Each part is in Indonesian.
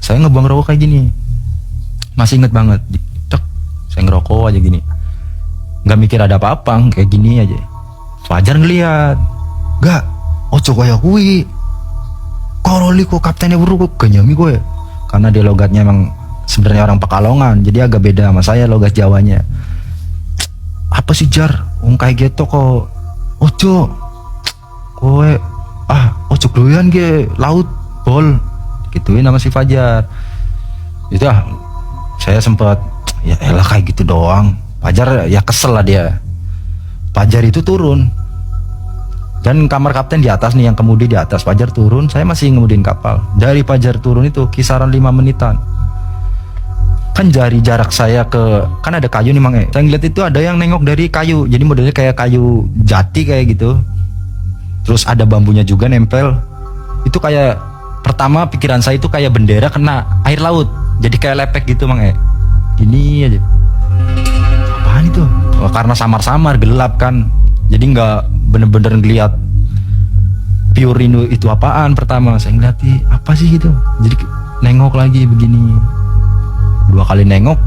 Saya ngebuang rokok kayak gini. Masih inget banget. Cek, saya ngerokok aja gini. Nggak mikir ada apa-apa, kayak gini aja. Fajar ngeliat. Gak, ojo kaya kui. Koroli kok kaptennya buru kok genyami gue. Karena dia logatnya emang sebenarnya orang Pekalongan, jadi agak beda sama saya logat Jawanya. Apa sih Jar? Kayak gitu kok. Ojo. Kowe ojo doyan ge laut bol. Gituin nama si Fajar. Itu saya sempet ya elah kayak gitu doang. Fajar ya kesel lah dia. Fajar itu turun. Dan kamar kapten di atas nih, yang kemudi di atas. Fajar turun, saya masih ngemudin kapal. Dari Fajar turun itu kisaran 5 menitan. Kan dari jarak saya kan ada kayu nih Mang. Saya ngeliat itu ada yang nengok dari kayu. Jadi modelnya kayak kayu jati kayak gitu. Terus ada bambunya juga nempel. Itu kayak pertama pikiran saya itu kayak bendera kena air laut. Jadi kayak lepek gitu Mang. Gini aja. Apaan itu? Karena samar-samar gelap kan. Jadi nggak bener-bener ngeliat pure itu apaan. Pertama saya ngeliat apa sih gitu. Jadi nengok lagi begini. 2 kali nengok,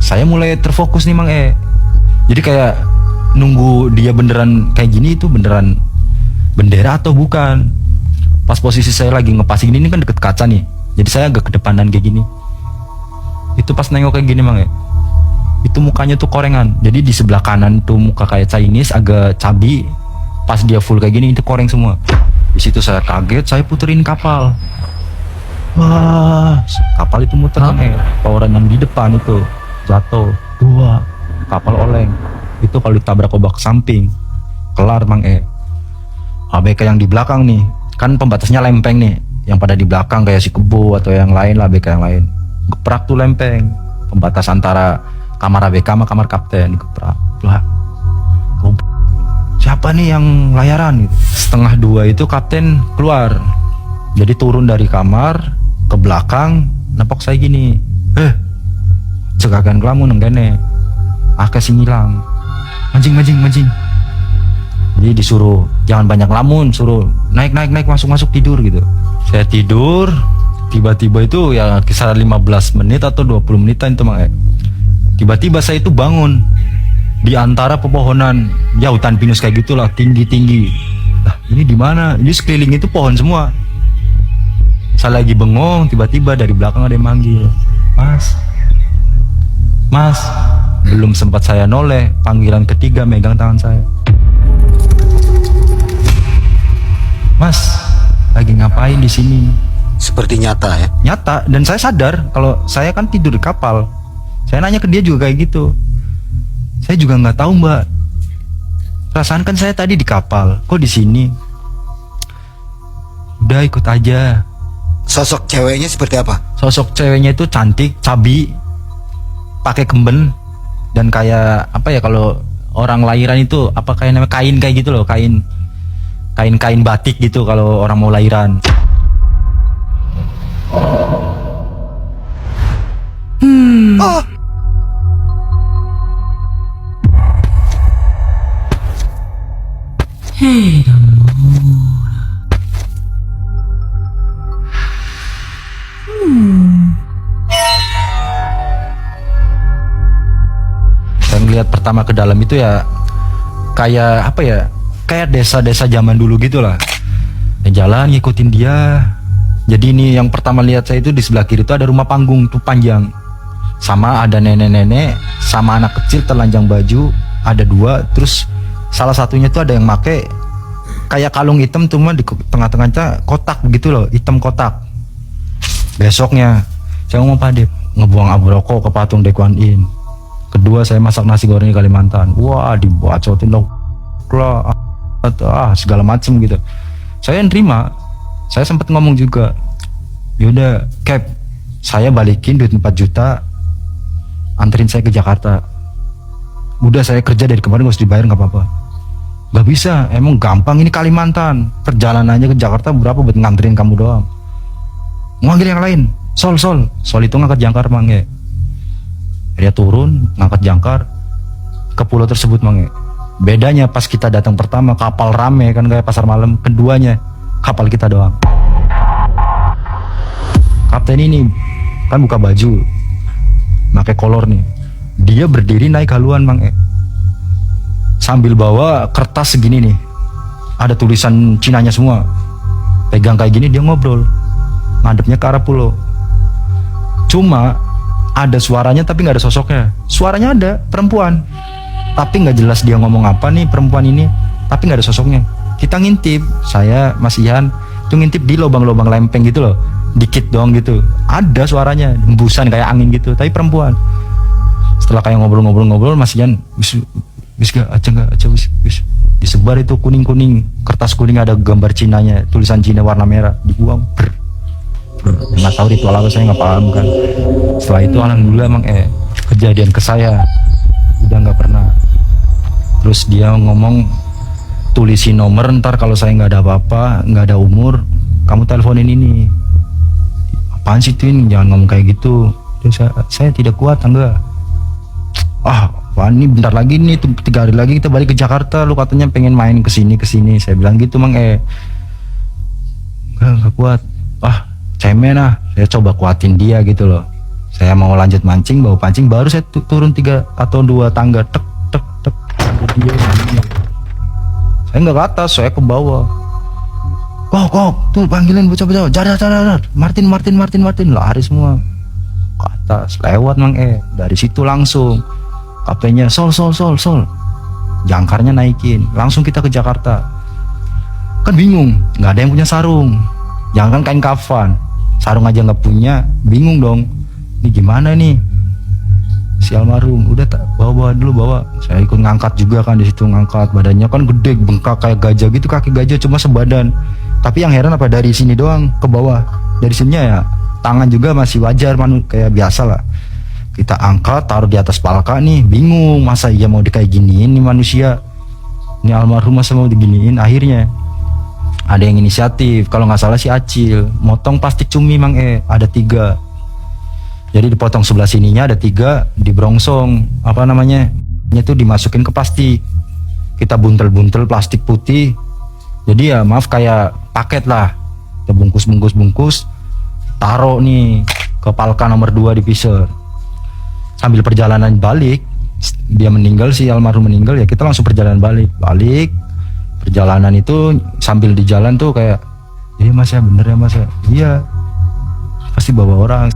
saya mulai terfokus nih Mang. Jadi kayak nunggu dia beneran kayak gini, itu beneran bendera atau bukan. Pas posisi saya lagi ngepasing ini kan deket kaca nih. Jadi saya agak kedepanan kayak gini. Itu pas nengok kayak gini Mang. Itu mukanya tuh korengan. Jadi di sebelah kanan tuh muka kayak Chinese, agak cabi. Pas dia full kayak gini itu koreng semua. Di situ saya kaget, saya puterin kapal. Wah, kapal itu muter Mang. Orang yang di depan itu jatuh. 2 kapal oleng. Itu kalau ditabrak ombak ke samping, kelar Mang. ABK yang di belakang nih, kan pembatasnya lempeng nih. Yang pada di belakang kayak si Kebo atau yang lain lah, ABK yang lain. Geprak tuh lempeng. Pembatas antara kamar ABK sama kamar kapten dikeprak. Lah, siapa nih yang layaran gitu. 1:30 itu kapten keluar. Jadi turun dari kamar ke belakang, nepok saya gini. Cegagan kelamun nenggene. Sing ngilang. Mancing. Jadi disuruh jangan banyak lamun, suruh naik masuk tidur gitu. Saya tidur, tiba-tiba itu ya kisaran 15 menit atau 20 menitan itu Mang. Tiba-tiba saya itu bangun di antara pepohonan, ya hutan pinus kayak gitulah, tinggi-tinggi. Lah, ini di mana? Ini sekeliling itu pohon semua. Saya lagi bengong, tiba-tiba dari belakang ada yang manggil. Mas. Belum sempat saya noleh, panggilan ketiga megang tangan saya. Mas, lagi ngapain di sini? Seperti nyata ya? Nyata, dan saya sadar kalau saya kan tidur di kapal. Saya nanya ke dia juga kayak gitu. Saya juga nggak tahu Mbak. Perasaan kan saya tadi di kapal, kok di sini? Udah ikut aja. Sosok ceweknya seperti apa? Sosok ceweknya itu cantik, cabi, pakai kemben, dan kayak apa ya, kalau orang lahiran itu apa kayak namanya kain kayak gitu loh, kain batik gitu kalau orang mau lahiran. Hei d'amore. Saya ngeliat pertama ke dalam itu ya kayak apa ya, kayak desa-desa zaman dulu gitu lah. Jalan ngikutin dia. Jadi ini yang pertama lihat saya itu di sebelah kiri itu ada rumah panggung tuh panjang. Sama ada nenek-nenek sama anak kecil telanjang baju, ada 2. Terus salah satunya tuh ada yang make kayak kalung hitam cuma di tengah-tengahnya kotak gitu loh, hitam kotak. Besoknya saya ngomong Pak Dep, ngebuang abu rokok ke patung Dekuan In. Kedua saya masak nasi goreng di Kalimantan. Wah, dibacotin dong lah, segala macem gitu. Saya nerima. Saya sempat ngomong juga, yaudah Cap, saya balikin duit 4 juta, anterin saya ke Jakarta. Udah saya kerja dari kemarin gak usah dibayar, gak apa-apa. Gak bisa, emang gampang ini Kalimantan. Perjalanannya ke Jakarta berapa buat nganterin kamu doang. Manggil yang lain, Sol itu ngangkat jangkar Mang. Dia turun, ngangkat jangkar ke pulau tersebut Mang. Bedanya pas kita datang pertama kapal rame kan kayak pasar malam, keduanya kapal kita doang. Kapal kapten ini kan buka baju, pakai kolor nih. Dia berdiri naik haluan Mang sambil bawa kertas segini nih, ada tulisan Cinanya semua. Pegang kayak gini, dia ngobrol, ngadepnya ke arah pulau. Cuma ada suaranya tapi nggak ada sosoknya. Suaranya ada, perempuan, tapi nggak jelas dia ngomong apa nih perempuan ini, tapi nggak ada sosoknya. Kita ngintip, saya Mas Ihan tuh ngintip di lubang-lubang lempeng gitu loh, dikit doang gitu. Ada suaranya, hembusan kayak angin gitu, tapi perempuan. Setelah kayak ngobrol-ngobrol, Mas Ihan, wis gak aja wis. Disebar itu kuning-kuning, kertas kuning ada gambar Cinanya, tulisan Cina warna merah, dibuang. Nggak tahu ritual apa, saya nggak paham kan. Setelah itu alhamdulillah emang kejadian ke saya udah nggak pernah. Terus dia ngomong, tulisin nomor, ntar kalau saya nggak ada apa-apa, nggak ada umur, kamu teleponin ini. Apaan sih Twin, jangan ngomong kayak gitu. Terus saya tidak kuat, enggak. Wah, ini bentar lagi nih, 3 hari lagi kita balik ke Jakarta, lu katanya pengen main kesini. Saya bilang gitu Mang Enggak kuat. Cemen saya coba kuatin dia gitu loh. Saya mau lanjut mancing, bawa pancing, baru saya turun 3 atau 2 tangga, tek. Dia saya nggak ke atas, saya ke bawah. Kok tuh panggilin bocah-bocah, jar, Martin, lari semua ke atas, lewat Mang dari situ langsung kaptennya sol, jangkarnya naikin, langsung kita ke Jakarta. Kan bingung, nggak ada yang punya sarung, jangan kan kain kafan, sarung aja nggak punya, bingung dong. Ini gimana nih? Si almarhum udah bawa dulu. Saya ikut ngangkat juga kan, di situ ngangkat, badannya kan gede, bengkak kayak gajah gitu, kaki gajah cuma sebadan. Tapi yang heran apa, dari sini doang ke bawah, dari sininya ya tangan juga masih wajar, kayak biasa lah. Kita angkat, taruh di atas palka nih, bingung, masa iya mau kayak giniin nih manusia, ini almarhum masa mau diginiin. Akhirnya ada yang inisiatif, kalau nggak salah si Acil, motong plastik cumi Mang ada 3. Jadi dipotong sebelah sininya ada 3, dibrongsong, itu dimasukin ke plastik. Kita buntel plastik putih. Jadi ya maaf kayak paket lah. Kita bungkus, taruh nih ke palka nomor 2 di Piser. Sambil perjalanan balik, dia meninggal, si almarhum meninggal, ya kita langsung perjalanan balik. Perjalanan itu sambil di jalan tuh kayak, iya Mas ya, bener ya Mas ya, iya pasti bawa orang.